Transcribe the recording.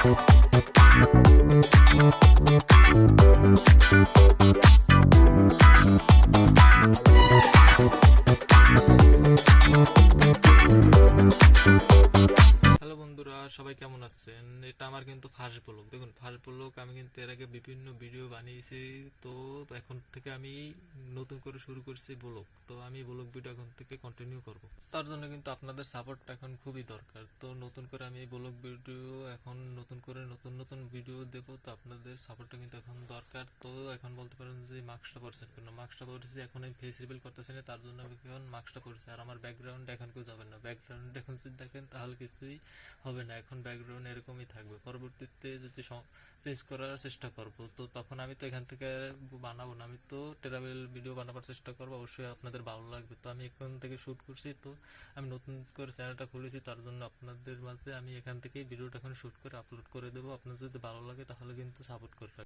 Hello বন্ধুরা, সবাই কেমন আছেন? এটা আমার কিন্তু ফার্স্ট ব্লগ। দেখুন, ফার্স্ট ব্লগ আমি কিন্তু এর আগে বিভিন্ন ভিডিও বানিয়েছি। তো এখন থেকে আমি নতুন করে শুরু করছি ব্লগ। তো আমি ব্লগ ভিডিও এখন থেকে কন্টিনিউ করব। তার জন্য কিন্তু আপনাদের সাপোর্টটা এখন খুবই দরকার। তো নতুন করে আমি ব্লগ ভিডিও এখন নতুন করে নতুন নতুন ভিডিও দেব। তো আপনাদের সাপোর্টটা কিন্তু এখন দরকার। তো এখন বলতে পারেন যে মাস্কটা পরছেন কেন? মাস্কটা পরেছি এখন আমি ফেস রিভিল করতেছি না, তার জন্য আমি এখন মাস্কটা পরেছি। আর আমার ব্যাকগ্রাউন্ডে এখন কেউ যাবেন না। ব্যাকগ্রাউন্ড এখন যদি দেখেন তাহলে কিছুই হবে না, এখন ব্যাকগ্রাউন্ড এরকমই থাকবে। পরবর্তীতে যদি চেঞ্জ করার চেষ্টা করব, তো তখন আমি তো এখান থেকে বানাবো না, আমি তো ট্রাভেল ভিডিও বানাবার চেষ্টা করবো। অবশ্যই আপনাদের ভালো লাগবে। তো আমি এখান থেকে শুট করছি, তো আমি নতুন করে চ্যানেলটা খুলেছি, তার জন্য আপনাদের মাঝে আমি এখান থেকেই ভিডিওটা এখন শুট করে আপলোড করে দেবো। আপনার যদি ভালো লাগে তাহলে কিন্তু সাপোর্ট করবেন।